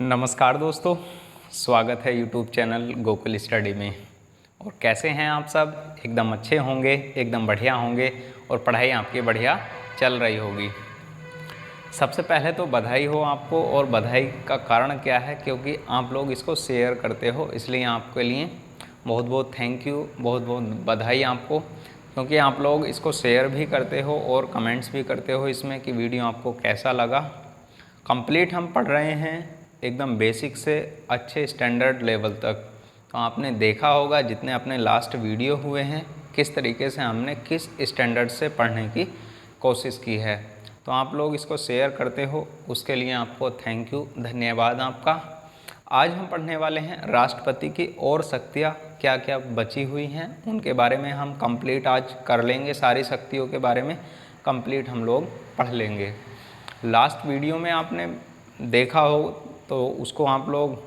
नमस्कार दोस्तों, स्वागत है यूट्यूब चैनल गोकुल स्टडी में। और कैसे हैं आप सब? एकदम अच्छे होंगे, एकदम बढ़िया होंगे और पढ़ाई आपकी बढ़िया चल रही होगी। सबसे पहले तो बधाई हो आपको। और बधाई का कारण क्या है? क्योंकि आप लोग इसको शेयर करते हो, इसलिए आपके लिए बहुत बहुत थैंक यू, बहुत बहुत बधाई आपको। क्योंकि आप लोग इसको शेयर भी करते हो और कमेंट्स भी करते हो इसमें कि वीडियो आपको कैसा लगा। कंप्लीट हम पढ़ रहे हैं एकदम बेसिक से अच्छे स्टैंडर्ड लेवल तक। तो आपने देखा होगा जितने अपने लास्ट वीडियो हुए हैं, किस तरीके से हमने किस स्टैंडर्ड से पढ़ने की कोशिश की है। तो आप लोग इसको शेयर करते हो, उसके लिए आपको थैंक यू, धन्यवाद आपका। आज हम पढ़ने वाले हैं राष्ट्रपति की और शक्तियाँ क्या क्या बची हुई हैं, उनके बारे में हम कंप्लीट आज कर लेंगे। सारी शक्तियों के बारे में कंप्लीट हम लोग पढ़ लेंगे। लास्ट वीडियो में आपने देखा हो तो उसको आप लोग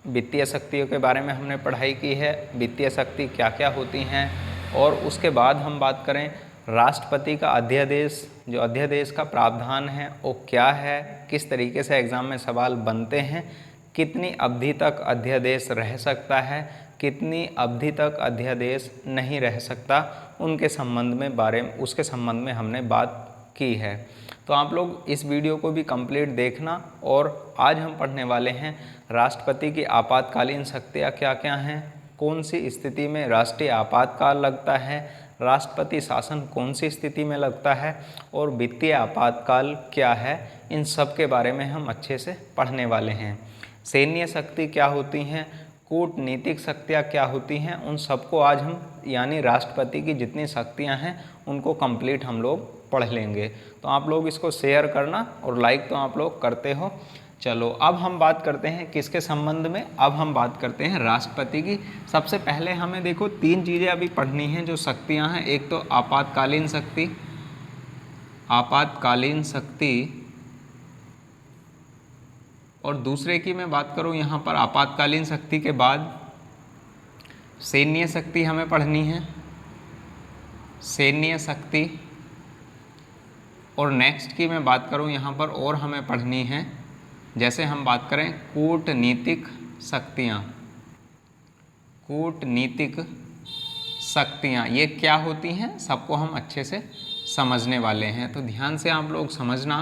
वित्तीय शक्तियों के बारे में हमने पढ़ाई की है, वित्तीय शक्ति क्या क्या होती हैं। और उसके बाद हम बात करें राष्ट्रपति का अध्यादेश, जो अध्यादेश का प्रावधान है वो क्या है, किस तरीके से एग्ज़ाम में सवाल बनते हैं, कितनी अवधि तक अध्यादेश रह सकता है, कितनी अवधि तक अध्यादेश नहीं रह सकता, उनके संबंध में उसके संबंध में हमने बात की है। तो आप लोग इस वीडियो को भी कंप्लीट देखना। और आज हम पढ़ने वाले हैं राष्ट्रपति की आपातकालीन शक्तियाँ क्या क्या हैं, कौन सी स्थिति में राष्ट्रीय आपातकाल लगता है, राष्ट्रपति शासन कौन सी स्थिति में लगता है, और वित्तीय आपातकाल क्या है, इन सब के बारे में हम अच्छे से पढ़ने वाले हैं। सैन्य शक्ति क्या होती हैं, कूटनीतिक शक्तियाँ क्या होती हैं, उन सबको आज हम यानी राष्ट्रपति की जितनी शक्तियाँ हैं उनको कंप्लीट हम लोग पढ़ लेंगे। तो आप लोग इसको शेयर करना और लाइक तो आप लोग करते हो। चलो अब हम बात करते हैं किसके संबंध में, अब हम बात करते हैं राष्ट्रपति की। सबसे पहले हमें देखो 3 चीज़ें अभी पढ़नी हैं जो शक्तियाँ हैं। एक तो आपातकालीन शक्ति, आपातकालीन शक्ति, और दूसरे की मैं बात करूं यहाँ पर आपातकालीन शक्ति के बाद सैन्य शक्ति हमें पढ़नी है, सैन्य शक्ति। और नेक्स्ट की मैं बात करूं यहाँ पर और हमें पढ़नी है, जैसे हम बात करें कूटनीतिक शक्तियाँ, कूटनीतिक शक्तियाँ ये क्या होती हैं सबको हम अच्छे से समझने वाले हैं। तो ध्यान से आप लोग समझना।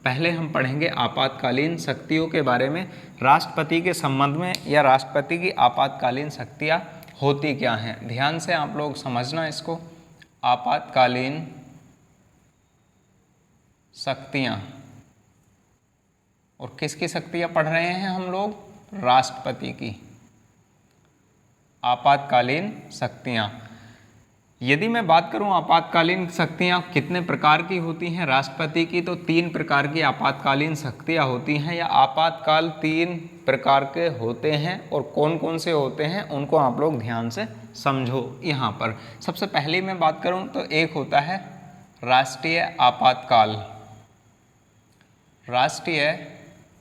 पहले हम पढ़ेंगे आपातकालीन शक्तियों के बारे में, राष्ट्रपति के संबंध में, या राष्ट्रपति की आपातकालीन शक्तियाँ होती क्या हैं। ध्यान से आप लोग समझना इसको। आपातकालीन शक्तियाँ, और किसकी शक्तियाँ पढ़ रहे हैं हम लोग? राष्ट्रपति की आपातकालीन शक्तियाँ। यदि मैं बात करूं आपातकालीन शक्तियां कितने प्रकार की होती हैं राष्ट्रपति की, तो 3 प्रकार की आपातकालीन शक्तियां होती हैं, या आपातकाल 3 प्रकार के होते हैं। और कौन कौन से होते हैं उनको आप लोग ध्यान से समझो। यहाँ पर सबसे पहले मैं बात करूं तो एक होता है राष्ट्रीय आपातकाल। राष्ट्रीय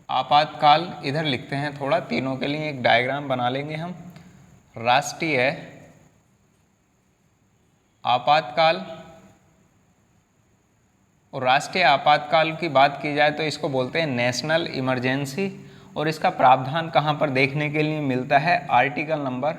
आपातकाल इधर लिखते हैं, थोड़ा तीनों के लिए एक डायग्राम बना लेंगे हम। राष्ट्रीय आपातकाल, और राष्ट्रीय आपातकाल की बात की जाए तो इसको बोलते हैं नेशनल इमरजेंसी। और इसका प्रावधान कहाँ पर देखने के लिए मिलता है? आर्टिकल नंबर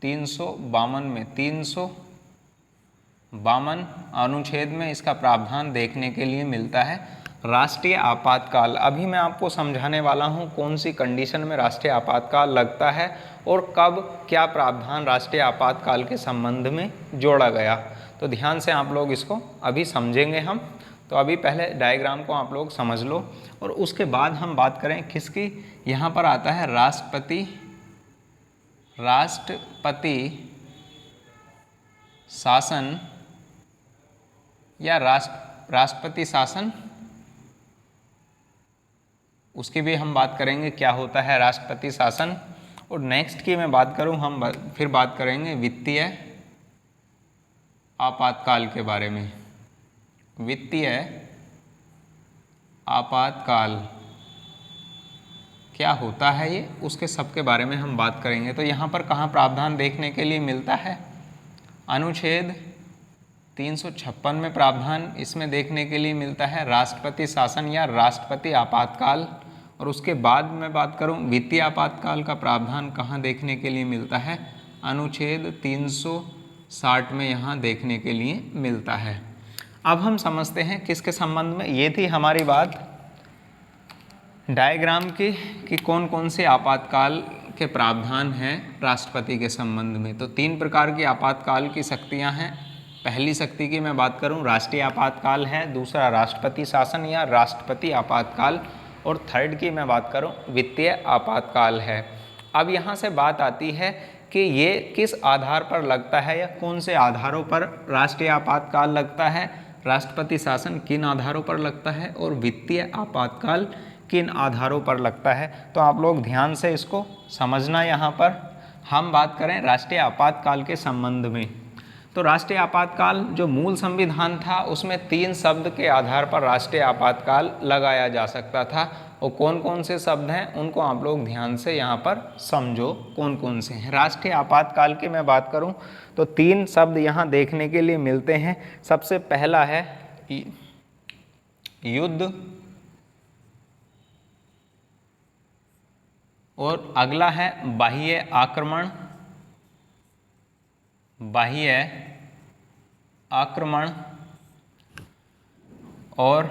352 में, 352 अनुच्छेद में इसका प्रावधान देखने के लिए मिलता है। राष्ट्रीय आपातकाल अभी मैं आपको समझाने वाला हूँ कौन सी कंडीशन में राष्ट्रीय आपातकाल लगता है और कब क्या प्रावधान राष्ट्रीय आपातकाल के संबंध में जोड़ा गया। तो ध्यान से आप लोग इसको अभी समझेंगे हम। तो अभी पहले डायग्राम को आप लोग समझ लो और उसके बाद हम बात करें किसकी। यहाँ पर आता है राष्ट्रपति, राष्ट्रपति शासन या राष्ट्रपति शासन, उसकी भी हम बात करेंगे क्या होता है राष्ट्रपति शासन। और नेक्स्ट की मैं बात करूं, हम फिर बात करेंगे वित्तीय आपातकाल के बारे में। वित्तीय आपातकाल क्या होता है ये, उसके सब के बारे में हम बात करेंगे। तो यहाँ पर कहाँ प्रावधान देखने के लिए मिलता है? अनुच्छेद 356 में प्रावधान इसमें देखने के लिए मिलता है राष्ट्रपति शासन या राष्ट्रपति आपातकाल। और उसके बाद मैं बात करूं वित्तीय आपातकाल का प्रावधान कहाँ देखने के लिए मिलता है, अनुच्छेद 360 में यहाँ देखने के लिए मिलता है। अब हम समझते हैं किसके संबंध में, ये थी हमारी बात डायग्राम की कि कौन कौन से आपातकाल के प्रावधान हैं राष्ट्रपति के संबंध में। तो 3 प्रकार की आपातकाल की शक्तियां हैं। पहली शक्ति की मैं बात करूं राष्ट्रीय आपातकाल है, दूसरा राष्ट्रपति शासन या राष्ट्रपति आपातकाल, और थर्ड की मैं बात करूं वित्तीय आपातकाल है। अब यहाँ से बात आती है कि ये किस आधार पर लगता है या कौन से आधारों पर राष्ट्रीय आपातकाल लगता है, राष्ट्रपति शासन किन आधारों पर लगता है और वित्तीय आपातकाल किन आधारों पर लगता है। तो आप लोग ध्यान से इसको समझना। यहाँ पर हम बात करें राष्ट्रीय आपातकाल के संबंध में, तो राष्ट्रीय आपातकाल जो मूल संविधान था उसमें 3 शब्द के आधार पर राष्ट्रीय आपातकाल लगाया जा सकता था। और कौन कौन से शब्द हैं उनको आप लोग ध्यान से यहाँ पर समझो कौन कौन से हैं। राष्ट्रीय आपातकाल की मैं बात करूँ तो 3 शब्द यहाँ देखने के लिए मिलते हैं। सबसे पहला है युद्ध, और अगला है बाह्य आक्रमण, बाह्य आक्रमण, और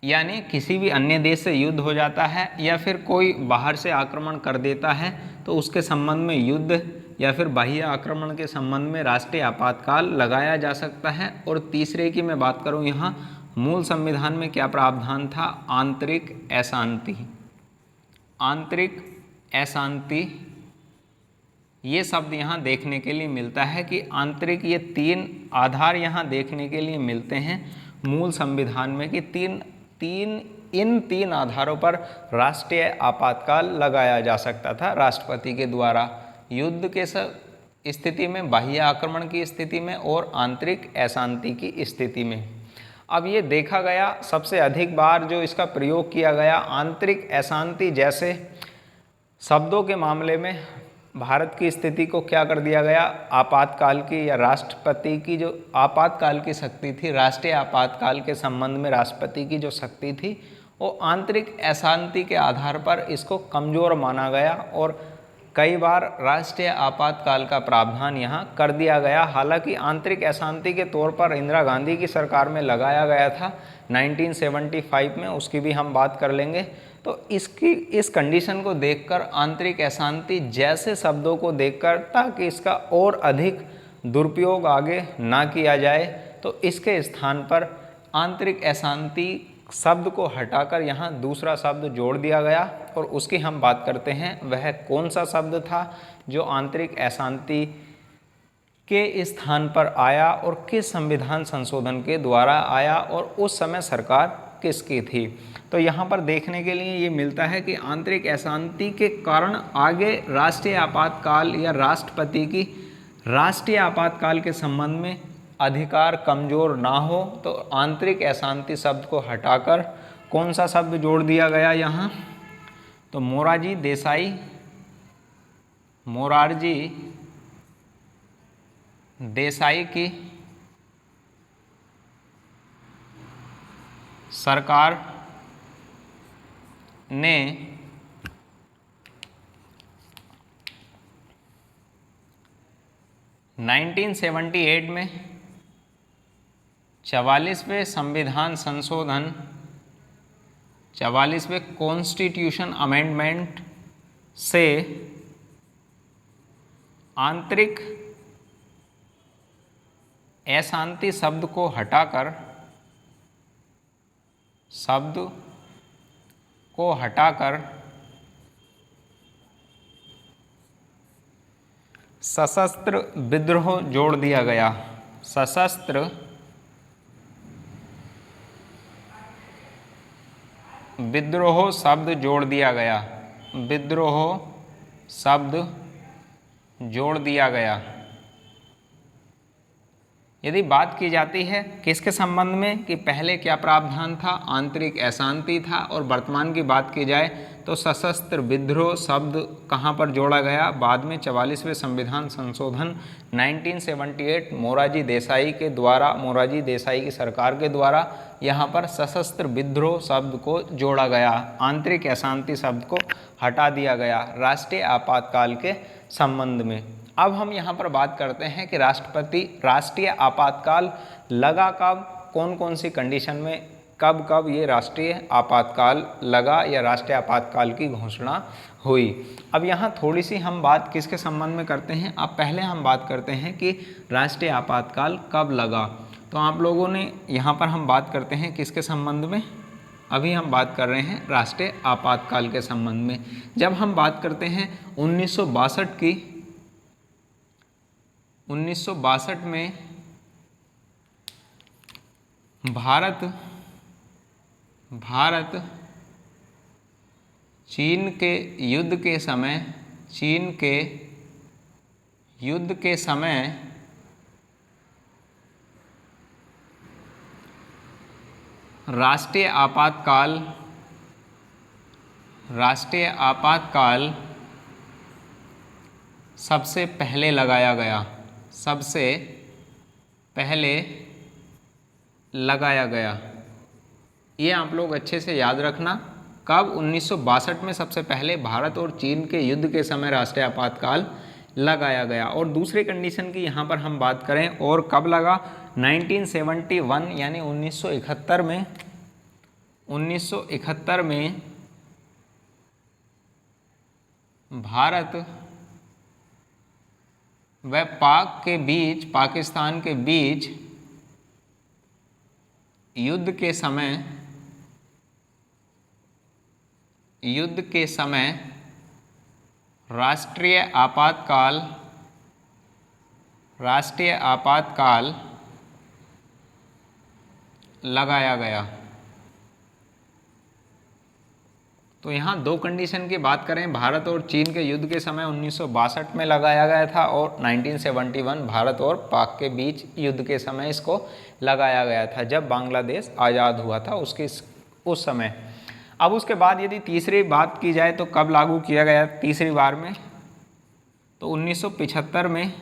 यानी किसी भी अन्य देश से युद्ध हो जाता है या फिर कोई बाहर से आक्रमण कर देता है तो उसके संबंध में युद्ध या फिर बाह्य आक्रमण के संबंध में राष्ट्रीय आपातकाल लगाया जा सकता है। और तीसरे की मैं बात करूं, यहाँ मूल संविधान में क्या प्रावधान था, आंतरिक अशांति, आंतरिक अशांति, ये शब्द यहाँ देखने के लिए मिलता है कि आंतरिक, ये 3 आधार यहाँ देखने के लिए मिलते हैं मूल संविधान में कि इन 3 आधारों पर राष्ट्रीय आपातकाल लगाया जा सकता था राष्ट्रपति के द्वारा, युद्ध के स्थिति में, बाह्य आक्रमण की स्थिति में और आंतरिक अशांति की स्थिति में। अब ये देखा गया सबसे अधिक बार जो इसका प्रयोग किया गया आंतरिक अशांति जैसे शब्दों के मामले में भारत की स्थिति को क्या कर दिया गया, आपातकाल की या राष्ट्रपति की जो आपातकाल की शक्ति थी, राष्ट्रीय आपातकाल के संबंध में राष्ट्रपति की जो शक्ति थी वो आंतरिक अशांति के आधार पर इसको कमज़ोर माना गया और कई बार राष्ट्रीय आपातकाल का प्रावधान यहाँ कर दिया गया। हालांकि आंतरिक अशांति के तौर पर इंदिरा गांधी की सरकार में लगाया गया था 1975 में, उसकी भी हम बात कर लेंगे। तो इस कंडीशन को देखकर, आंतरिक अशांति जैसे शब्दों को देखकर, ताकि इसका और अधिक दुरुपयोग आगे ना किया जाए, तो इसके स्थान पर आंतरिक अशांति शब्द को हटाकर यहाँ दूसरा शब्द जोड़ दिया गया और उसकी हम बात करते हैं। वह कौन सा शब्द था जो आंतरिक अशांति के स्थान पर आया और किस संविधान संशोधन के द्वारा आया और उस समय सरकार किसकी थी। तो यहाँ पर देखने के लिए ये मिलता है कि आंतरिक अशांति के कारण आगे राष्ट्रीय आपातकाल या राष्ट्रपति की राष्ट्रीय आपातकाल के संबंध में अधिकार कमज़ोर ना हो, तो आंतरिक अशांति शब्द को हटाकर कौन सा शब्द जोड़ दिया गया यहाँ, तो मोरारजी देसाई की सरकार ने 1978 में 44वें संविधान संशोधन, 44वें कॉन्स्टिट्यूशन अमेंडमेंट से आंतरिक अशांति शब्द को हटाकर सशस्त्र विद्रोह जोड़ दिया गया। सशस्त्र विद्रोह शब्द जोड़ दिया गया। विद्रोह शब्द जोड़ दिया गया। यदि बात की जाती है किसके संबंध में कि पहले क्या प्रावधान था, आंतरिक अशांति था, और वर्तमान की बात की जाए तो सशस्त्र विद्रोह शब्द कहाँ पर जोड़ा गया, बाद में 44वें संविधान संशोधन 1978 मोरारजी देसाई के द्वारा, मोरारजी देसाई की सरकार के द्वारा यहाँ पर सशस्त्र विद्रोह शब्द को जोड़ा गया, आंतरिक अशांति शब्द को हटा दिया गया राष्ट्रीय आपातकाल के संबंध में। अब हम यहाँ पर बात करते हैं कि राष्ट्रीय आपातकाल लगा कब, कौन कौन सी कंडीशन में, कब कब ये राष्ट्रीय आपातकाल लगा या राष्ट्रीय आपातकाल की घोषणा हुई। अब यहाँ थोड़ी सी हम बात किसके संबंध में करते हैं। अब पहले हम बात करते हैं कि राष्ट्रीय आपातकाल कब लगा। तो आप लोगों ने यहाँ पर हम बात करते हैं किसके संबंध में, अभी हम बात कर रहे हैं राष्ट्रीय आपातकाल के संबंध में। जब हम बात करते हैं 1962 की, 1962 में भारत चीन के युद्ध के समय राष्ट्रीय आपातकाल सबसे पहले लगाया गया, सबसे पहले लगाया गया। ये आप लोग अच्छे से याद रखना, कब 1962 में सबसे पहले भारत और चीन के युद्ध के समय राष्ट्रीय आपातकाल लगाया गया। और दूसरी कंडीशन की यहाँ पर हम बात करें और कब लगा, 1971 यानी 1971 में, 1971 में भारत व पाकिस्तान के बीच युद्ध के समय राष्ट्रीय आपातकाल लगाया गया। तो यहाँ दो कंडीशन की बात करें, भारत और चीन के युद्ध के समय 1962 में लगाया गया था और 1971 भारत और पाक के बीच युद्ध के समय इसको लगाया गया था, जब बांग्लादेश आज़ाद हुआ था उस समय। अब उसके बाद यदि तीसरी बात की जाए तो कब लागू किया गया तीसरी बार में, तो 1975 में।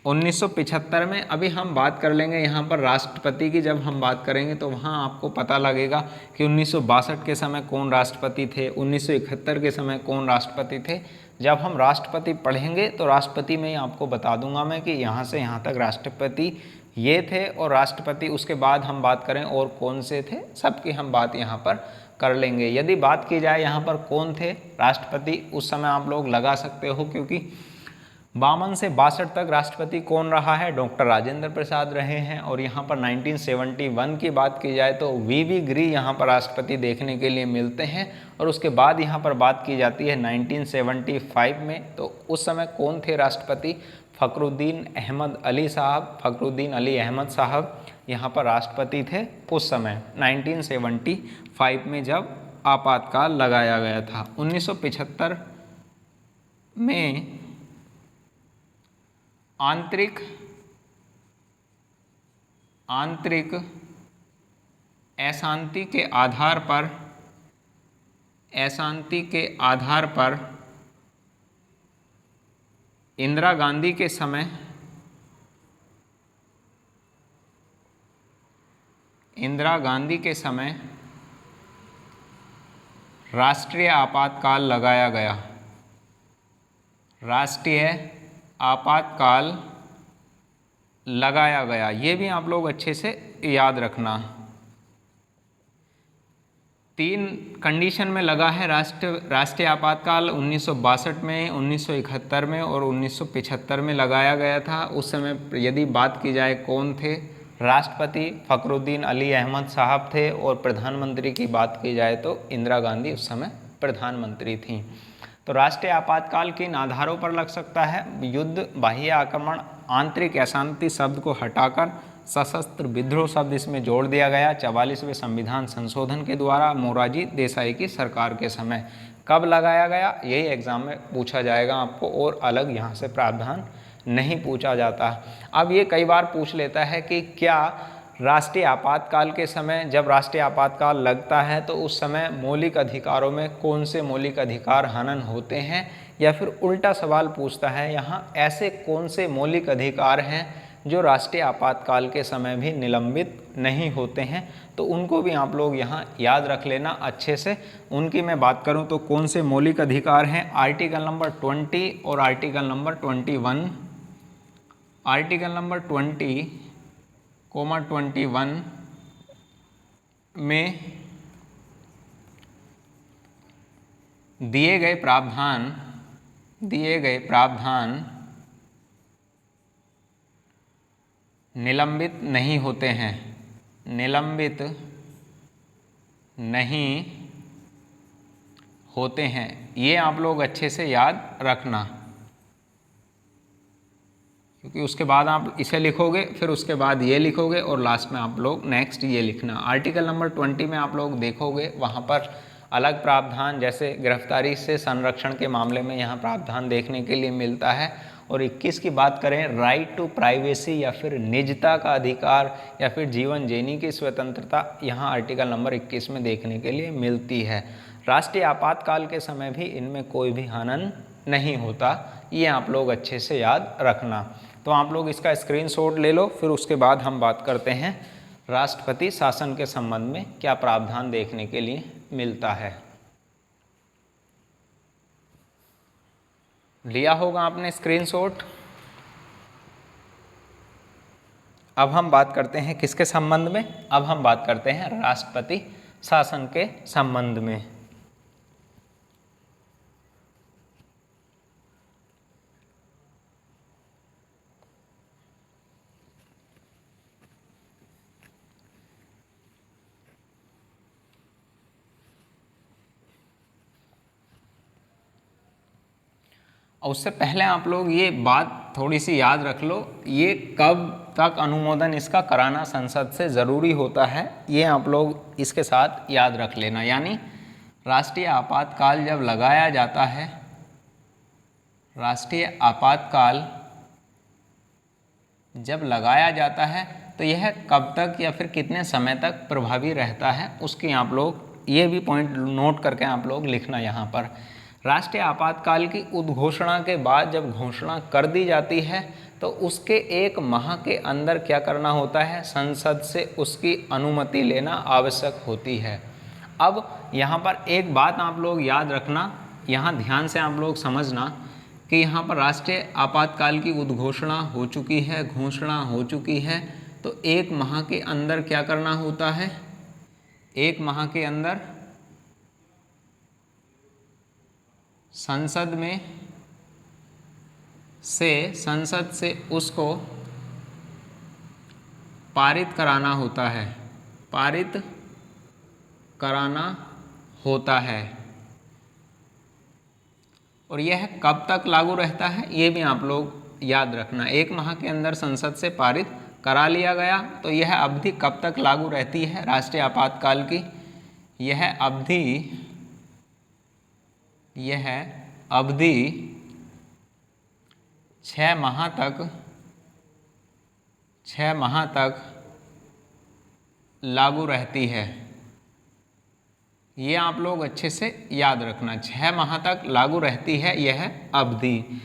1975 में अभी हम बात कर लेंगे यहाँ पर राष्ट्रपति की, जब हम बात करेंगे तो वहाँ आपको पता लगेगा कि 1962 के समय कौन राष्ट्रपति थे, 1971 के समय कौन राष्ट्रपति थे। जब हम राष्ट्रपति पढ़ेंगे तो राष्ट्रपति में ही आपको बता दूंगा मैं कि यहाँ से यहाँ तक राष्ट्रपति ये थे, और राष्ट्रपति उसके बाद हम बात करें और कौन से थे, सबकी हम बात यहाँ पर कर लेंगे। यदि बात की जाए यहाँ पर कौन थे राष्ट्रपति, उस समय आप लोग लगा सकते हो, क्योंकि 52 से 62 तक राष्ट्रपति कौन रहा है, डॉक्टर राजेंद्र प्रसाद रहे हैं। और यहाँ पर 1971 की बात की जाए तो वीवी गिरी यहाँ पर राष्ट्रपति देखने के लिए मिलते हैं। और उसके बाद यहाँ पर बात की जाती है 1975 में, तो उस समय कौन थे राष्ट्रपति, फ़खरुद्दीन अली अहमद साहब यहाँ पर राष्ट्रपति थे उस समय 1975 में जब आपातकाल लगाया गया था। 1975 में आंतरिक अशांति के आधार पर इंदिरा गांधी के समय राष्ट्रीय आपातकाल लगाया गया, राष्ट्रीय आपातकाल लगाया गया। ये भी आप लोग अच्छे से याद रखना। 3 कंडीशन में लगा है राष्ट्रीय आपातकाल, 1962 में, 1971 में और 1975 में लगाया गया था। उस समय यदि बात की जाए कौन थे, राष्ट्रपति फ़खरुद्दीन अली अहमद साहब थे, और प्रधानमंत्री की बात की जाए तो इंदिरा गांधी उस समय प्रधानमंत्री थीं। तो राष्ट्रीय आपातकाल किन आधारों पर लग सकता है, युद्ध, बाह्य आक्रमण, आंतरिक अशांति शब्द को हटाकर सशस्त्र विद्रोह शब्द इसमें जोड़ दिया गया 44वें संविधान संशोधन के द्वारा मोरारजी देसाई की सरकार के समय। कब लगाया गया, यही एग्जाम में पूछा जाएगा आपको, और अलग यहाँ से प्रावधान नहीं पूछा जाता। अब ये कई बार पूछ लेता है कि क्या राष्ट्रीय आपातकाल के समय, जब राष्ट्रीय आपातकाल लगता है तो उस समय मौलिक अधिकारों में कौन से मौलिक अधिकार हनन होते हैं, या फिर उल्टा सवाल पूछता है यहाँ ऐसे कौन से मौलिक अधिकार हैं जो राष्ट्रीय आपातकाल के समय भी निलंबित नहीं होते हैं। तो उनको भी आप लोग यहाँ याद रख लेना अच्छे से। उनकी मैं बात करूँ तो कौन से मौलिक अधिकार हैं, आर्टिकल नंबर 20 और आर्टिकल नंबर 21। आर्टिकल नंबर 20,21 में दिए गए प्रावधान निलंबित नहीं होते हैं, निलंबित नहीं होते हैं। ये आप लोग अच्छे से याद रखना, क्योंकि उसके बाद आप इसे लिखोगे, फिर उसके बाद ये लिखोगे और लास्ट में आप लोग नेक्स्ट ये लिखना। आर्टिकल नंबर 20 में आप लोग देखोगे वहाँ पर अलग प्रावधान, जैसे गिरफ्तारी से संरक्षण के मामले में यहाँ प्रावधान देखने के लिए मिलता है। और 21 की बात करें, राइट टू प्राइवेसी या फिर निजता का अधिकार या फिर जीवन जीने की स्वतंत्रता, यहाँ आर्टिकल नंबर 21 में देखने के लिए मिलती है। राष्ट्रीय आपातकाल के समय भी इनमें कोई भी हनन नहीं होता, ये आप लोग अच्छे से याद रखना। तो आप लोग इसका स्क्रीनशॉट ले लो, फिर उसके बाद हम बात करते हैं राष्ट्रपति शासन के संबंध में क्या प्रावधान देखने के लिए मिलता है। लिया होगा आपने स्क्रीनशॉट। अब हम बात करते हैं किसके संबंध में, अब हम बात करते हैं राष्ट्रपति शासन के संबंध में। और उससे पहले आप लोग ये बात थोड़ी सी याद रख लो, ये कब तक अनुमोदन इसका कराना संसद से ज़रूरी होता है, ये आप लोग इसके साथ याद रख लेना। यानी राष्ट्रीय आपातकाल जब लगाया जाता है, राष्ट्रीय आपातकाल जब लगाया जाता है तो यह कब तक या फिर कितने समय तक प्रभावी रहता है, उसकी आप लोग ये भी पॉइंट नोट करके आप लोग लिखना यहाँ पर। राष्ट्रीय आपातकाल की उद्घोषणा के बाद जब घोषणा कर दी जाती है तो उसके 1 माह के अंदर क्या करना होता है, संसद से उसकी अनुमति लेना आवश्यक होती है। अब यहाँ पर एक बात आप लोग याद रखना, यहाँ ध्यान से आप लोग समझना कि यहाँ पर राष्ट्रीय आपातकाल की उद्घोषणा हो चुकी है, घोषणा हो चुकी है, तो 1 माह के अंदर क्या करना होता है, 1 माह के अंदर संसद से उसको पारित कराना होता है, पारित कराना होता है। और यह कब तक लागू रहता है, ये भी आप लोग याद रखना। 1 माह के अंदर संसद से पारित करा लिया गया तो यह अवधि कब तक लागू रहती है राष्ट्रीय आपातकाल की, यह अवधि 6 माह तक लागू रहती है। ये आप लोग अच्छे से याद रखना, 6 माह तक लागू रहती है यह अवधि।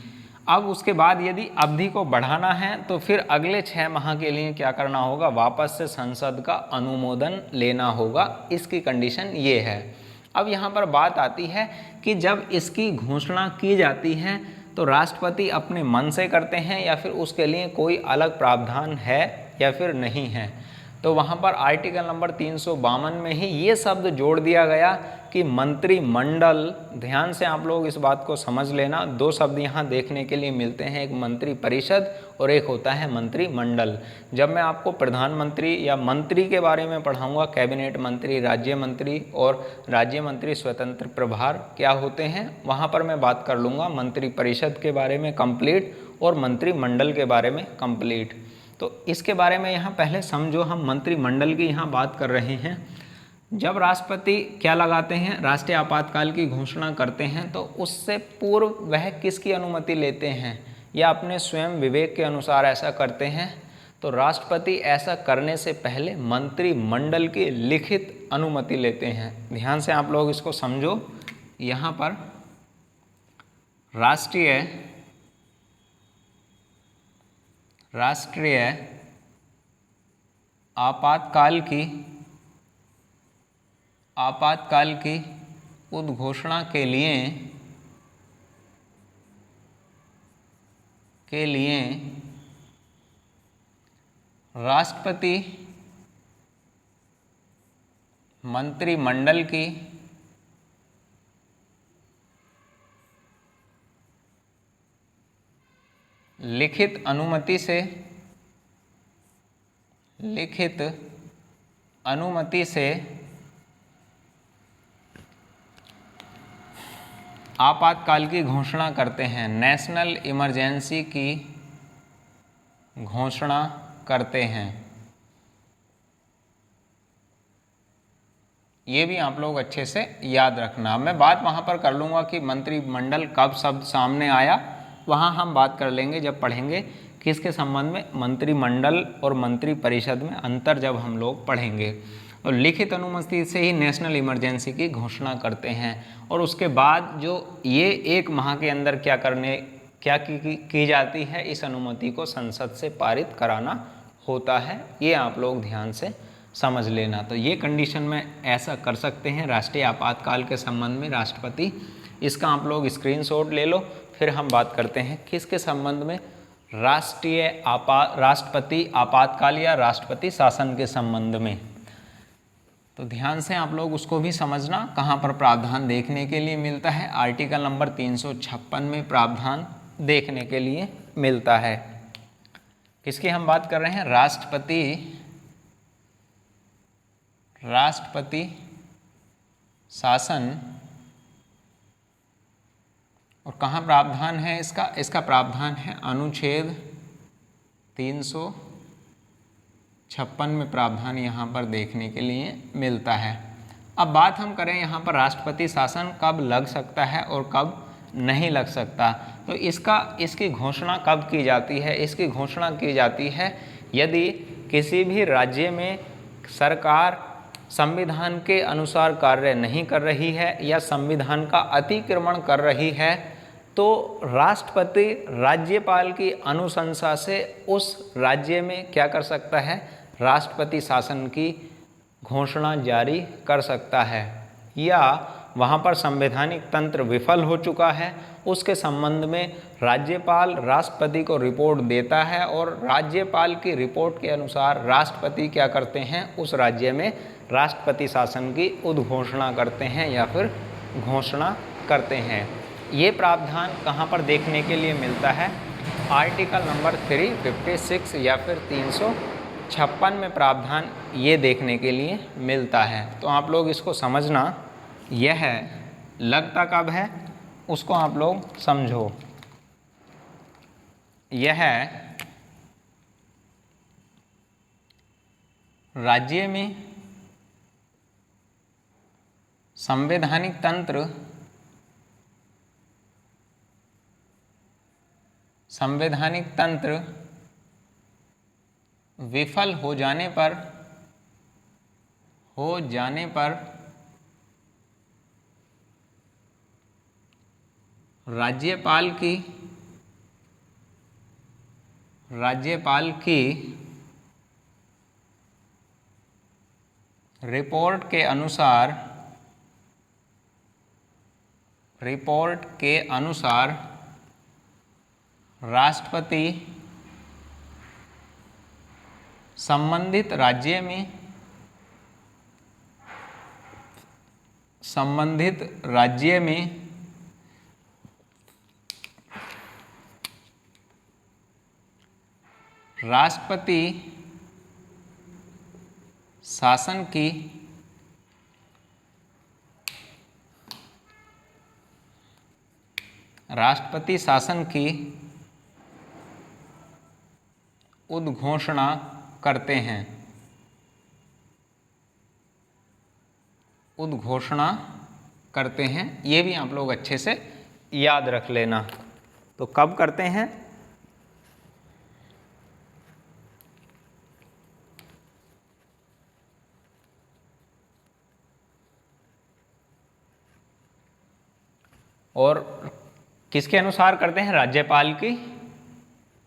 अब उसके बाद यदि अवधि को बढ़ाना है तो फिर अगले 6 माह के लिए क्या करना होगा, वापस से संसद का अनुमोदन लेना होगा, इसकी कंडीशन ये है। अब यहाँ पर बात आती है कि जब इसकी घोषणा की जाती है तो राष्ट्रपति अपने मन से करते हैं या फिर उसके लिए कोई अलग प्रावधान है या फिर नहीं है। तो वहाँ पर आर्टिकल नंबर 352 में ही ये शब्द जोड़ दिया गया कि मंत्रिमंडल। ध्यान से आप लोग इस बात को समझ लेना, 2 शब्द यहाँ देखने के लिए मिलते हैं, एक मंत्री परिषद और एक होता है मंत्रिमंडल। जब मैं आपको प्रधानमंत्री या मंत्री के बारे में पढ़ाऊंगा, कैबिनेट मंत्री, राज्य मंत्री और राज्य मंत्री स्वतंत्र प्रभार क्या होते हैं, वहाँ पर मैं बात कर लूँगा मंत्री परिषद के बारे में कंप्लीट और मंत्रिमंडल के बारे में कंप्लीट। तो इसके बारे में यहाँ पहले समझो, हम मंत्रिमंडल की यहाँ बात कर रहे हैं। जब राष्ट्रपति क्या लगाते हैं, राष्ट्रीय आपातकाल की घोषणा करते हैं, तो उससे पूर्व वह किसकी अनुमति लेते हैं, या अपने स्वयं विवेक के अनुसार ऐसा करते हैं, तो राष्ट्रपति ऐसा करने से पहले मंत्रिमंडल की लिखित अनुमति लेते हैं। ध्यान से आप लोग इसको समझो। यहाँ पर राष्ट्रीय आपातकाल की उद्घोषणा के लिए राष्ट्रपति मंत्रिमंडल की लिखित अनुमति से आपातकाल की घोषणा करते हैं, नेशनल इमरजेंसी की घोषणा करते हैं। ये भी आप लोग अच्छे से याद रखना। मैं बात वहाँ पर कर लूँगा कि मंत्रिमंडल कब शब्द सामने आया, वहाँ हम बात कर लेंगे जब पढ़ेंगे किसके संबंध में, मंत्रिमंडल और मंत्रिपरिषद में अंतर जब हम लोग पढ़ेंगे। और लिखित अनुमति से ही नेशनल इमरजेंसी की घोषणा करते हैं, और उसके बाद जो ये 1 माह के अंदर क्या की जाती है, इस अनुमति को संसद से पारित कराना होता है। ये आप लोग ध्यान से समझ लेना। तो ये कंडीशन में ऐसा कर सकते हैं राष्ट्रीय आपातकाल के संबंध में राष्ट्रपति। इसका आप लोग स्क्रीनशॉट ले लो। फिर हम बात करते हैं किसके संबंध में, राष्ट्रपति आपातकाल या राष्ट्रपति शासन के संबंध में। तो ध्यान से आप लोग उसको भी समझना, कहाँ पर प्रावधान देखने के लिए मिलता है। आर्टिकल नंबर 356 में प्रावधान देखने के लिए मिलता है। किसकी हम बात कर रहे हैं, राष्ट्रपति शासन। और कहाँ प्रावधान है इसका प्रावधान है अनुच्छेद 356 में प्रावधान यहाँ पर देखने के लिए मिलता है। अब बात हम करें यहाँ पर राष्ट्रपति शासन कब लग सकता है और कब नहीं लग सकता। तो इसकी घोषणा कब की जाती है, इसकी घोषणा की जाती है यदि किसी भी राज्य में सरकार संविधान के अनुसार कार्य नहीं कर रही है या संविधान का अतिक्रमण कर रही है, तो राष्ट्रपति राज्यपाल की अनुशंसा से उस राज्य में क्या कर सकता है, राष्ट्रपति शासन की घोषणा जारी कर सकता है। या वहाँ पर संवैधानिक तंत्र विफल हो चुका है, उसके संबंध में राज्यपाल राष्ट्रपति को रिपोर्ट देता है और राज्यपाल की रिपोर्ट के अनुसार राष्ट्रपति क्या करते हैं, उस राज्य में राष्ट्रपति शासन की उद्घोषणा करते हैं या फिर घोषणा करते हैं। ये प्रावधान कहाँ पर देखने के लिए मिलता है, आर्टिकल नंबर 356 या फिर 356 में प्रावधान ये देखने के लिए मिलता है। तो आप लोग इसको समझना, यह लगता कब है उसको आप लोग समझो। यह राज्य में संवैधानिक तंत्र विफल हो जाने पर राज्यपाल की रिपोर्ट के अनुसार राष्ट्रपति संबंधित राज्य में राष्ट्रपति शासन की उद्घोषणा करते हैं। ये भी आप लोग अच्छे से याद रख लेना। तो कब करते हैं, और किसके अनुसार करते हैं? राज्यपाल की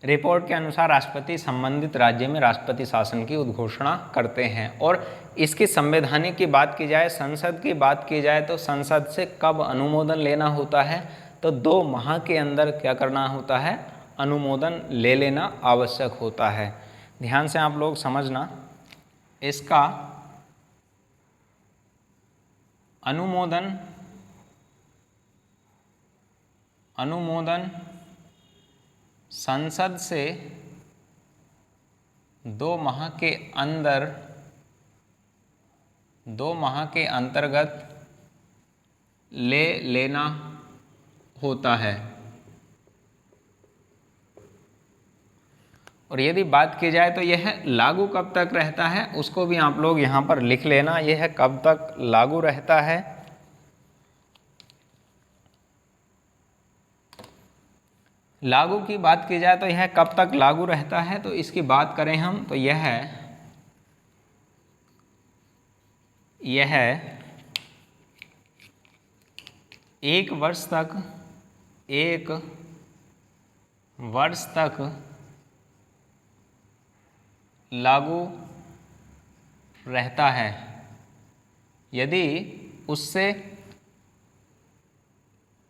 रिपोर्ट के अनुसार राष्ट्रपति संबंधित राज्य में राष्ट्रपति शासन की उद्घोषणा करते हैं। और इसकी संवैधानिक की बात की जाए, संसद की बात की जाए, तो संसद से कब अनुमोदन लेना होता है? तो 2 माह के अंदर क्या करना होता है? अनुमोदन ले लेना आवश्यक होता है। ध्यान से आप लोग समझना, इसका अनुमोदन संसद से 2 माह के अंतर्गत ले लेना होता है। और यदि बात की जाए तो यह लागू कब तक रहता है, उसको भी आप लोग यहाँ पर लिख लेना, यह कब तक लागू रहता है। लागू की बात की जाए तो यह कब तक लागू रहता है, तो इसकी बात करें हम तो यह 1 वर्ष तक लागू रहता है। यदि उससे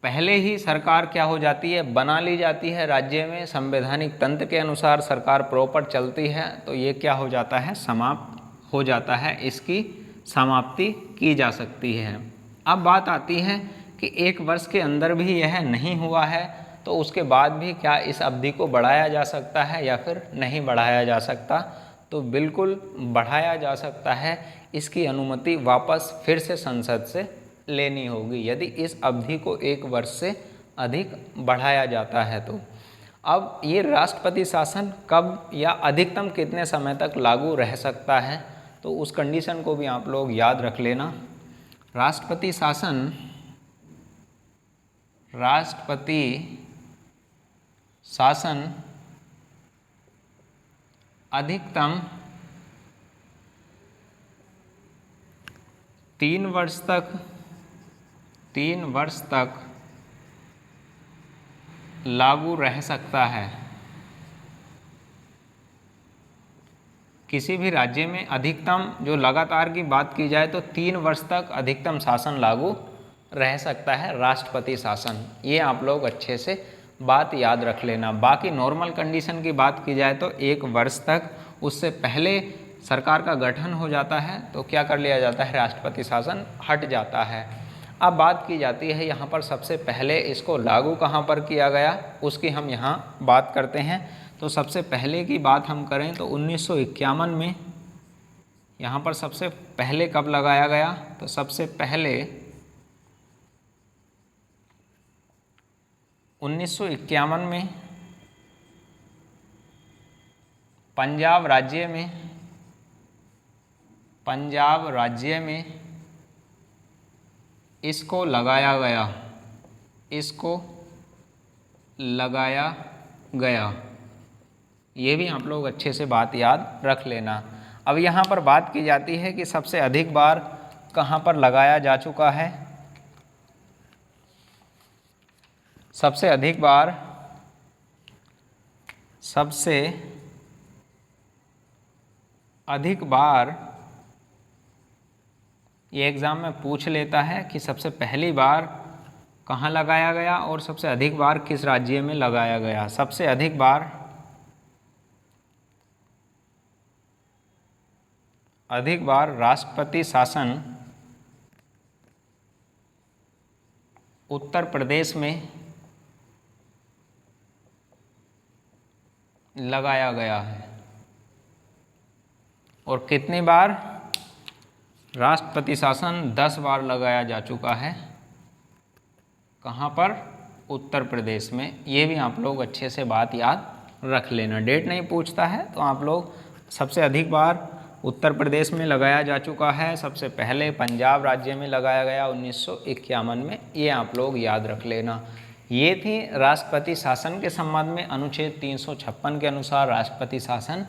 पहले ही सरकार क्या हो जाती है? बना ली जाती है, राज्य में संवैधानिक तंत्र के अनुसार सरकार प्रॉपर चलती है, तो ये क्या हो जाता है? समाप्त हो जाता है, इसकी समाप्ति की जा सकती है। अब बात आती है कि 1 वर्ष के अंदर भी यह नहीं हुआ है, तो उसके बाद भी क्या इस अवधि को बढ़ाया जा सकता है या फिर नहीं बढ़ाया जा सकता? तो बिल्कुल बढ़ाया जा सकता है। इसकी अनुमति वापस फिर से संसद से लेनी होगी यदि इस अवधि को 1 वर्ष से अधिक बढ़ाया जाता है तो। अब ये राष्ट्रपति शासन कब या अधिकतम कितने समय तक लागू रह सकता है, तो उस कंडीशन को भी आप लोग याद रख लेना। राष्ट्रपति शासन अधिकतम 3 वर्ष तक लागू रह सकता है। किसी भी राज्य में अधिकतम जो लगातार की बात की जाए तो 3 वर्ष तक अधिकतम शासन लागू रह सकता है, राष्ट्रपति शासन। ये आप लोग अच्छे से बात याद रख लेना। बाकी नॉर्मल कंडीशन की बात की जाए तो 1 वर्ष तक, उससे पहले सरकार का गठन हो जाता है तो क्या कर लिया जाता है? राष्ट्रपति शासन हट जाता है। अब बात की जाती है यहाँ पर सबसे पहले इसको लागू कहाँ पर किया गया, उसकी हम यहाँ बात करते हैं। तो सबसे पहले की बात हम करें तो 1951 में यहाँ पर सबसे पहले कब लगाया गया? तो सबसे पहले 1951 में पंजाब राज्य में इसको लगाया गया। ये भी आप लोग अच्छे से बात याद रख लेना। अब यहाँ पर बात की जाती है कि सबसे अधिक बार कहाँ पर लगाया जा चुका है। सबसे अधिक बार ये एग्ज़ाम में पूछ लेता है कि सबसे पहली बार कहाँ लगाया गया और सबसे अधिक बार किस राज्य में लगाया गया। सबसे अधिक बार राष्ट्रपति शासन उत्तर प्रदेश में लगाया गया है। और कितनी बार? राष्ट्रपति शासन 10 बार लगाया जा चुका है। कहाँ पर? उत्तर प्रदेश में। ये भी आप लोग अच्छे से बात याद रख लेना। डेट नहीं पूछता है तो आप लोग सबसे अधिक बार उत्तर प्रदेश में लगाया जा चुका है, सबसे पहले पंजाब राज्य में लगाया गया 1951 में। ये आप लोग याद रख लेना। ये थी राष्ट्रपति शासन के संबंध में अनुच्छेद 356 के अनुसार राष्ट्रपति शासन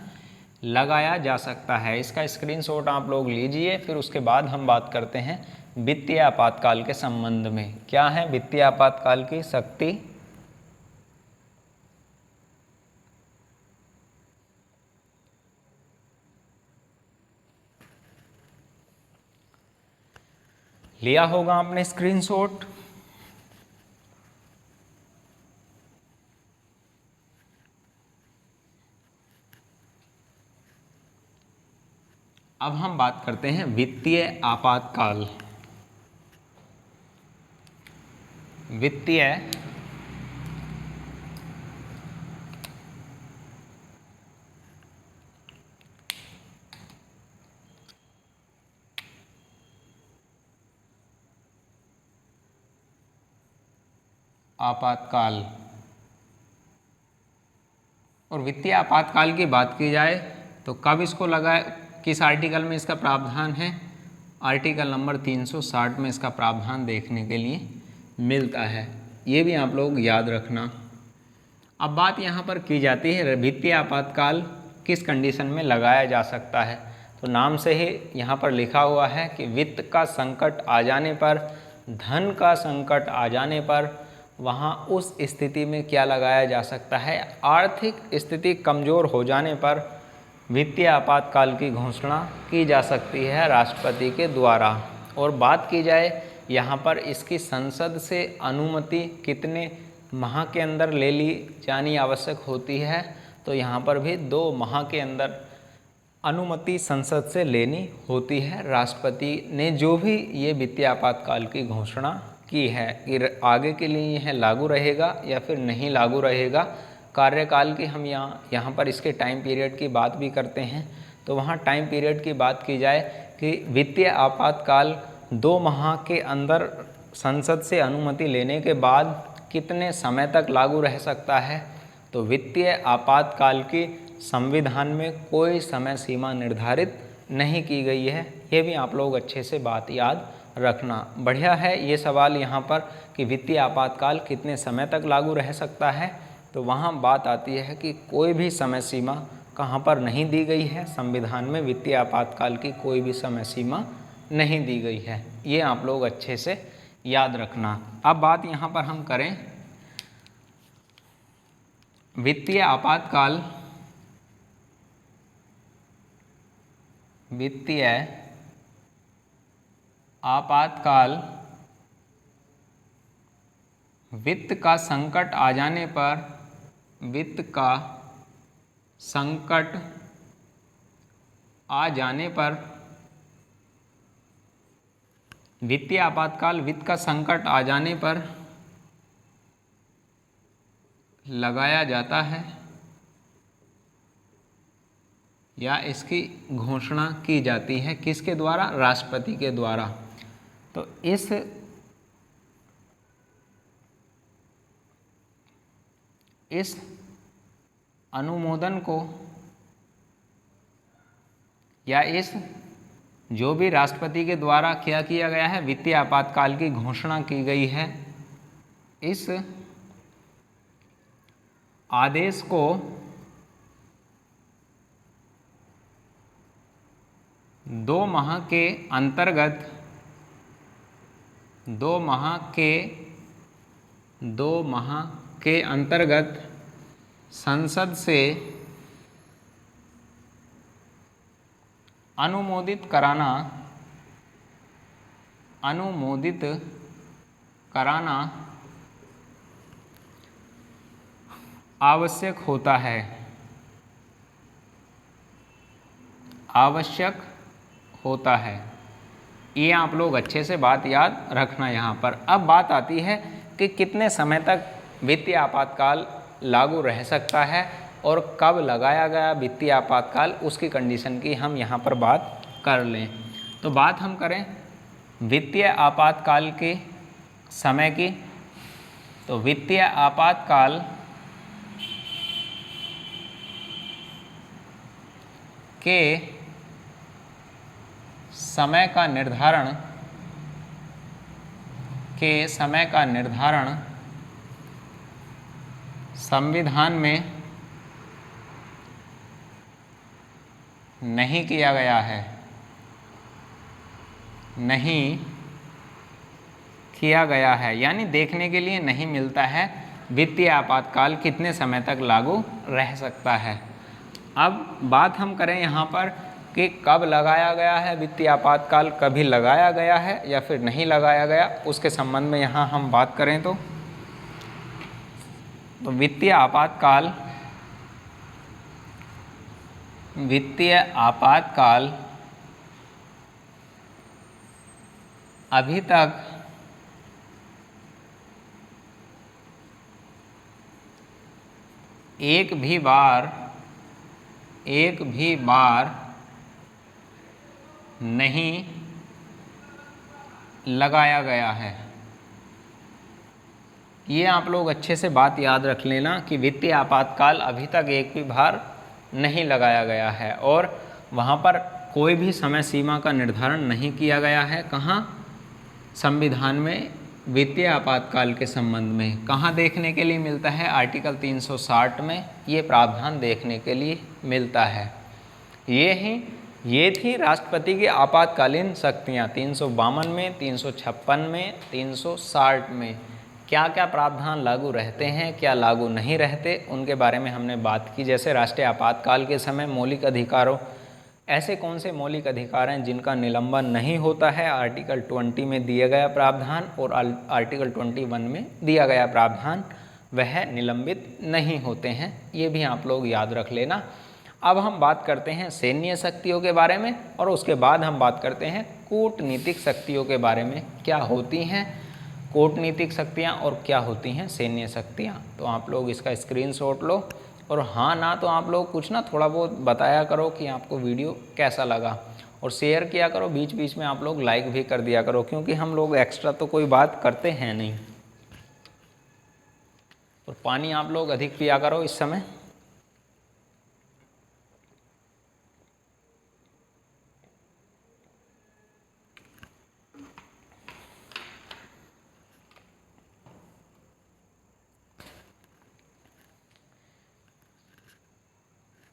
लगाया जा सकता है। इसका स्क्रीनशॉट आप लोग लीजिए, फिर उसके बाद हम बात करते हैं वित्तीय आपातकाल के संबंध में। क्या है वित्तीय आपातकाल की शक्ति? लिया होगा आपने स्क्रीनशॉट। अब हम बात करते हैं वित्तीय आपातकाल। वित्तीय आपातकाल। और वित्तीय आपातकाल की बात की जाए तो कब इसको लगाए, किस आर्टिकल में इसका प्रावधान है? आर्टिकल नंबर 360 में इसका प्रावधान देखने के लिए मिलता है। ये भी आप लोग याद रखना। अब बात यहाँ पर की जाती है वित्तीय आपातकाल किस कंडीशन में लगाया जा सकता है। तो नाम से ही यहाँ पर लिखा हुआ है कि वित्त का संकट आ जाने पर, धन का संकट आ जाने पर वहाँ उस स्थिति में क्या लगाया जा सकता है? आर्थिक स्थिति कमज़ोर हो जाने पर वित्तीय आपातकाल की घोषणा की जा सकती है राष्ट्रपति के द्वारा। और बात की जाए यहाँ पर इसकी संसद से अनुमति कितने माह के अंदर ले ली जानी आवश्यक होती है? तो यहाँ पर भी 2 माह के अंदर अनुमति संसद से लेनी होती है। राष्ट्रपति ने जो भी ये वित्तीय आपातकाल की घोषणा की है कि आगे के लिए यह लागू रहेगा या फिर नहीं लागू रहेगा। कार्यकाल की हम यहाँ पर इसके टाइम पीरियड की बात भी करते हैं। तो वहाँ टाइम पीरियड की बात की जाए कि वित्तीय आपातकाल 2 माह के अंदर संसद से अनुमति लेने के बाद कितने समय तक लागू रह सकता है? तो वित्तीय आपातकाल की संविधान में कोई समय सीमा निर्धारित नहीं की गई है। ये भी आप लोग अच्छे से बात याद रखना। बढ़िया है ये सवाल यहाँ पर कि वित्तीय आपातकाल कितने समय तक लागू रह सकता है। तो वहाँ बात आती है कि कोई भी समय सीमा कहाँ पर नहीं दी गई है। संविधान में वित्तीय आपातकाल की कोई भी समय सीमा नहीं दी गई है। ये आप लोग अच्छे से याद रखना। अब बात यहाँ पर हम करें वित्तीय आपातकाल, वित्तीय आपातकाल वित्त का संकट आ जाने पर, वित्त का संकट आ जाने पर, वित्तीय आपातकाल वित्त का संकट आ जाने पर लगाया जाता है या इसकी घोषणा की जाती है। किसके द्वारा? राष्ट्रपति के द्वारा। तो इस अनुमोदन को या इस जो भी राष्ट्रपति के द्वारा क्या किया गया है, वित्तीय आपातकाल की घोषणा की गई है, इस आदेश को दो माह के अंतर्गत संसद से अनुमोदित कराना आवश्यक होता है। ये आप लोग अच्छे से बात याद रखना यहाँ पर। अब बात आती है कि कितने समय तक वित्तीय आपातकाल लागू रह सकता है और कब लगाया गया वित्तीय आपातकाल, उसकी कंडीशन की हम यहाँ पर बात कर लें। तो बात हम करें वित्तीय आपातकाल के समय की। तो वित्तीय आपातकाल के समय का निर्धारण संविधान में नहीं किया गया है, नहीं किया गया है, यानी देखने के लिए नहीं मिलता है। वित्तीय आपातकाल कितने समय तक लागू रह सकता है। अब बात हम करें यहाँ पर कि कब लगाया गया है वित्तीय आपातकाल, कभी लगाया गया है या फिर नहीं लगाया गया, उसके संबंध में यहाँ हम बात करें तो वित्तीय आपातकाल अभी तक एक भी बार नहीं लगाया गया है। ये आप लोग अच्छे से बात याद रख लेना कि वित्तीय आपातकाल अभी तक एक भी बार नहीं लगाया गया है और वहाँ पर कोई भी समय सीमा का निर्धारण नहीं किया गया है। कहाँ? संविधान में वित्तीय आपातकाल के संबंध में कहाँ देखने के लिए मिलता है? आर्टिकल 360 में ये प्रावधान देखने के लिए मिलता है। ये थी राष्ट्रपति की आपातकालीन शक्तियाँ 352 में, 356 में, 360 में क्या क्या प्रावधान लागू रहते हैं, क्या लागू नहीं रहते, उनके बारे में हमने बात की। जैसे राष्ट्रीय आपातकाल के समय मौलिक अधिकारों, ऐसे कौन से मौलिक अधिकार हैं जिनका निलंबन नहीं होता है? आर्टिकल 20 में दिया गया प्रावधान और आर्टिकल 21 में दिया गया प्रावधान वह निलंबित नहीं होते हैं। ये भी आप लोग याद रख लेना। अब हम बात करते हैं सैन्य शक्तियों के बारे में और उसके बाद हम बात करते हैं कूटनीतिक शक्तियों के बारे में, क्या होती हैं कूटनीतिक शक्तियाँ और क्या होती हैं सैन्य शक्तियाँ। तो आप लोग इसका स्क्रीनशॉट लो और हाँ ना तो आप लोग कुछ ना थोड़ा बहुत बताया करो कि आपको वीडियो कैसा लगा और शेयर किया करो, बीच बीच में आप लोग लाइक भी कर दिया करो, क्योंकि हम लोग एक्स्ट्रा तो कोई बात करते हैं नहीं। और पानी आप लोग अधिक पिया करो इस समय।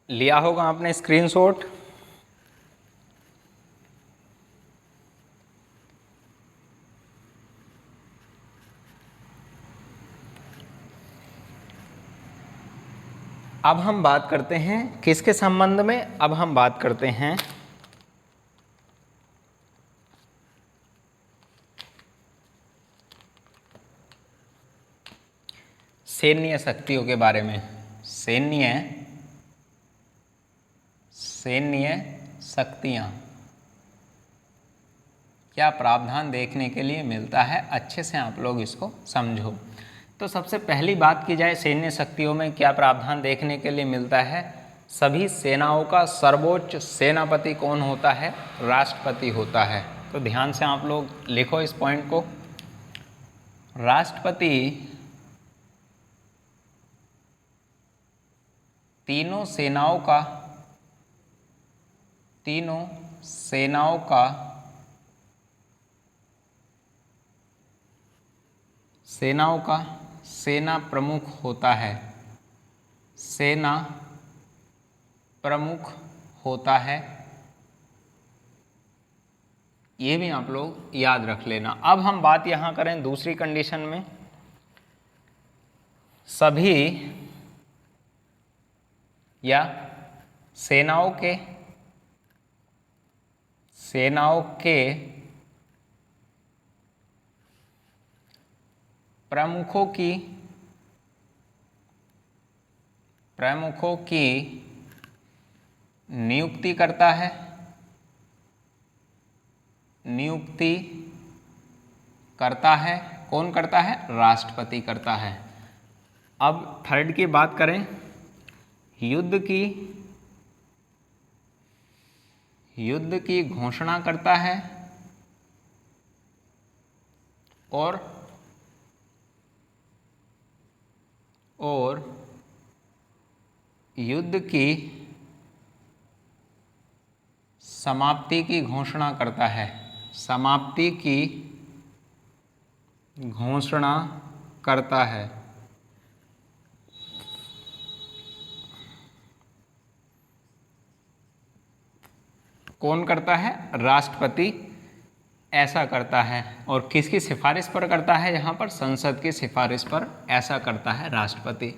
लिया होगा आपने स्क्रीनशॉट। अब हम बात करते हैं किसके संबंध में? अब हम बात करते हैं सैन्य शक्तियों के बारे में। सैन्य शक्तियाँ क्या प्रावधान देखने के लिए मिलता है, अच्छे से आप लोग इसको समझो। तो सबसे पहली बात की जाए सैन्य शक्तियों में क्या प्रावधान देखने के लिए मिलता है। सभी सेनाओं का सर्वोच्च सेनापति कौन होता है? राष्ट्रपति होता है। तो ध्यान से आप लोग लिखो इस पॉइंट को। राष्ट्रपति तीनों सेनाओं का सेना प्रमुख होता है। सेना प्रमुख होता है, ये भी आप लोग याद रख लेना। अब हम बात यहाँ करें दूसरी कंडीशन में, सभी या सेनाओं के प्रमुखों की नियुक्ति करता है। कौन करता है? राष्ट्रपति करता है। अब थर्ड की बात करें, युद्ध की घोषणा करता है और युद्ध की समाप्ति की घोषणा करता है। समाप्ति की घोषणा करता है। कौन करता है? राष्ट्रपति ऐसा करता है। और किसकी सिफारिश पर करता है? यहाँ पर संसद की सिफारिश पर ऐसा करता है राष्ट्रपति।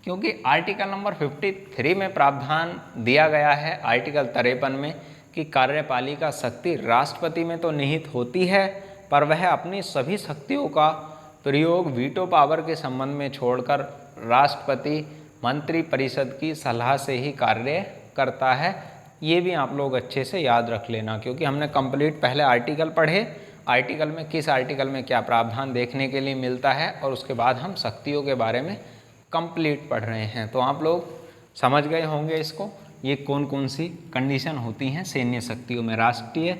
क्योंकि आर्टिकल नंबर 53 में प्रावधान दिया गया है आर्टिकल 53 में कि कार्यपालिका शक्ति राष्ट्रपति में तो निहित होती है, पर वह अपनी सभी शक्तियों का प्रयोग वीटो पावर के संबंध में छोड़कर राष्ट्रपति मंत्रिपरिषद की सलाह से ही कार्य करता है। ये भी आप लोग अच्छे से याद रख लेना, क्योंकि हमने कंप्लीट पहले आर्टिकल पढ़े, आर्टिकल में किस आर्टिकल में क्या प्रावधान देखने के लिए मिलता है, और उसके बाद हम शक्तियों के बारे में कंप्लीट पढ़ रहे हैं। तो आप लोग समझ गए होंगे इसको, ये कौन कौन सी कंडीशन होती हैं सैन्य शक्तियों में। राष्ट्रीय,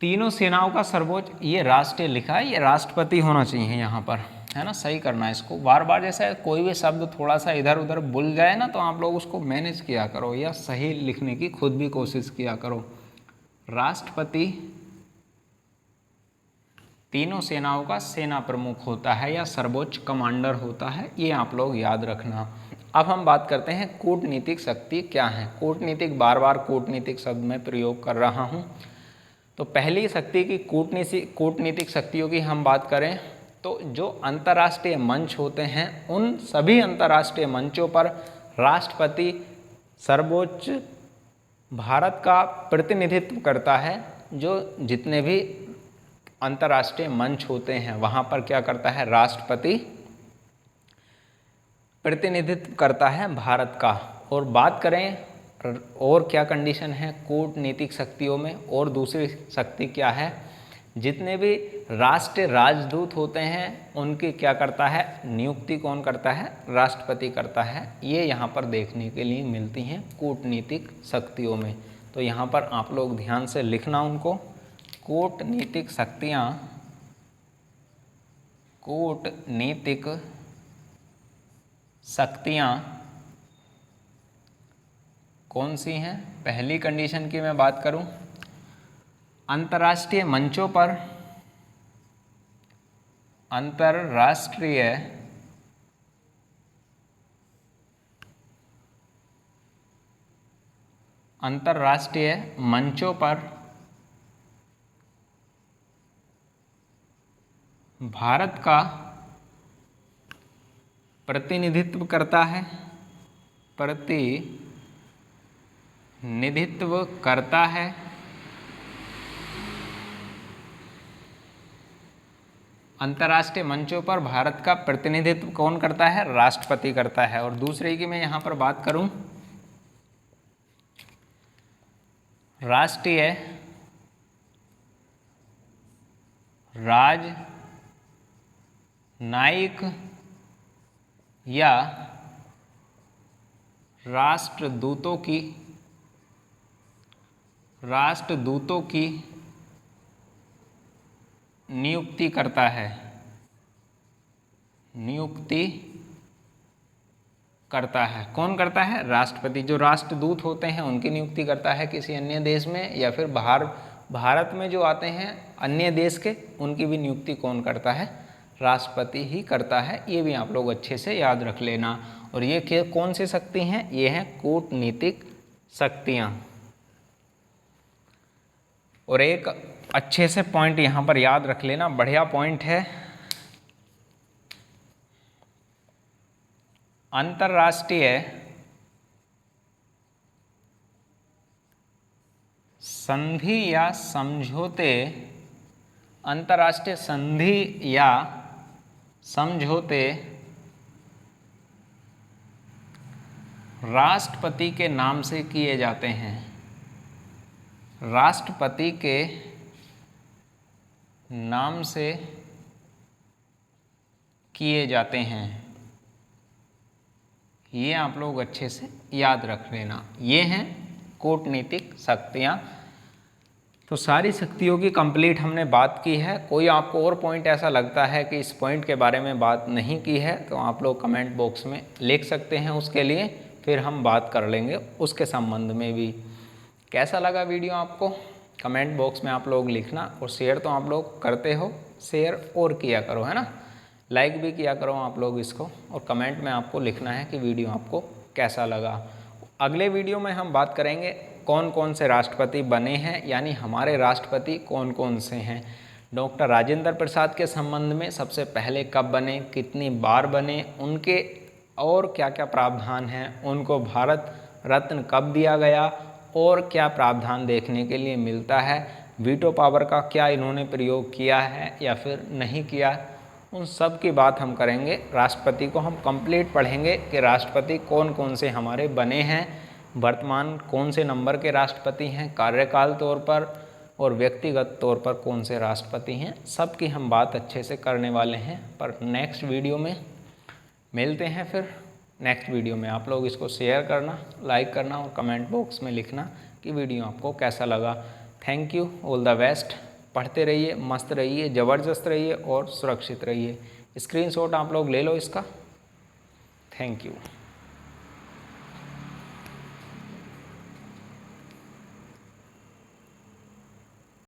तीनों सेनाओं का सर्वोच्च, ये राष्ट्रीय लिखा है, ये राष्ट्रपति होना चाहिए यहाँ पर, है ना। सही करना है इसको, बार बार जैसे कोई भी शब्द थोड़ा सा इधर उधर भूल जाए ना, तो आप लोग उसको मैनेज किया करो या सही लिखने की खुद भी कोशिश किया करो। राष्ट्रपति तीनों सेनाओं का सेना प्रमुख होता है या सर्वोच्च कमांडर होता है, ये आप लोग याद रखना। अब हम बात करते हैं कूटनीतिक शक्ति क्या है। कूटनीतिक, बार बार कूटनीतिक शब्द में प्रयोग कर रहा हूँ। तो पहली शक्ति की कूटनीतिक शक्तियों की हम बात करें तो जो अंतर्राष्ट्रीय मंच होते हैं, उन सभी अंतर्राष्ट्रीय मंचों पर राष्ट्रपति सर्वोच्च भारत का प्रतिनिधित्व करता है। जो जितने भी अंतर्राष्ट्रीय मंच होते हैं वहाँ पर क्या करता है? राष्ट्रपति प्रतिनिधित्व करता है भारत का। और बात करें और क्या कंडीशन है कूटनीतिक शक्तियों में, और दूसरी शक्ति क्या है? जितने भी राष्ट्रीय राजदूत होते हैं उनकी क्या करता है? नियुक्ति कौन करता है? राष्ट्रपति करता है। ये यहाँ पर देखने के लिए मिलती हैं कूटनीतिक शक्तियों में। तो यहाँ पर आप लोग ध्यान से लिखना उनको। कूटनीतिक शक्तियाँ, कूटनीतिक शक्तियाँ कौन सी हैं? पहली कंडीशन की मैं बात करूं, अंतर्राष्ट्रीय मंचों पर अंतर्राष्ट्रीय मंचों पर भारत का प्रतिनिधित्व करता है, प्रतिनिधित्व करता है। अंतर्राष्ट्रीय मंचों पर भारत का प्रतिनिधित्व कौन करता है? राष्ट्रपति करता है। और दूसरे की मैं यहाँ पर बात करूं, राष्ट्रीय राजनयिक या राष्ट्रदूतों की नियुक्ति करता है, कौन करता है? राष्ट्रपति। जो राष्ट्रदूत होते हैं उनकी नियुक्ति करता है किसी अन्य देश में, या फिर भारत में जो आते हैं अन्य देश के, उनकी भी नियुक्ति कौन करता है? राष्ट्रपति ही करता है। ये भी आप लोग अच्छे से याद रख लेना। और ये कौन सी शक्ति हैं? ये हैं कूटनीतिक शक्तियाँ। और एक अच्छे से पॉइंट यहाँ पर याद रख लेना, बढ़िया पॉइंट है, अंतर्राष्ट्रीय संधि या समझौते, अंतर्राष्ट्रीय संधि या समझौते राष्ट्रपति के नाम से किए जाते हैं, राष्ट्रपति के नाम से किए जाते हैं। ये आप लोग अच्छे से याद रख लेना। ये हैं कूटनीतिक शक्तियाँ। तो सारी शक्तियों की कंप्लीट हमने बात की है। कोई आपको और पॉइंट ऐसा लगता है कि इस पॉइंट के बारे में बात नहीं की है, तो आप लोग कमेंट बॉक्स में लिख सकते हैं, उसके लिए फिर हम बात कर लेंगे उसके संबंध में भी। कैसा लगा वीडियो आपको? कमेंट बॉक्स में आप लोग लिखना। और शेयर तो आप लोग करते हो, शेयर और किया करो, है ना। लाइक भी किया करो आप लोग इसको। और कमेंट में आपको लिखना है कि वीडियो आपको कैसा लगा। अगले वीडियो में हम बात करेंगे कौन कौन से राष्ट्रपति बने हैं, यानी हमारे राष्ट्रपति कौन कौन से हैं। डॉक्टर राजेंद्र प्रसाद के संबंध में सबसे पहले कब बने, कितनी बार बने, उनके और क्या क्या प्रावधान हैं, उनको भारत रत्न कब दिया गया और क्या प्रावधान देखने के लिए मिलता है, वीटो पावर का क्या इन्होंने प्रयोग किया है या फिर नहीं किया, उन सब की बात हम करेंगे। राष्ट्रपति को हम कंप्लीट पढ़ेंगे कि राष्ट्रपति कौन कौन से हमारे बने हैं, वर्तमान कौन से नंबर के राष्ट्रपति हैं कार्यकाल तौर पर, और व्यक्तिगत तौर पर कौन से राष्ट्रपति हैं, सब की हम बात अच्छे से करने वाले हैं। पर नेक्स्ट वीडियो में मिलते हैं। फिर नेक्स्ट वीडियो में आप लोग इसको शेयर करना, लाइक करना और कमेंट बॉक्स में लिखना कि वीडियो आपको कैसा लगा। Thank you, all the best. पढ़ते रहिए, मस्त रहिए, ज़बरदस्त रहिए और सुरक्षित रहिए। स्क्रीनशॉट आप लोग ले लो इसका। Thank you.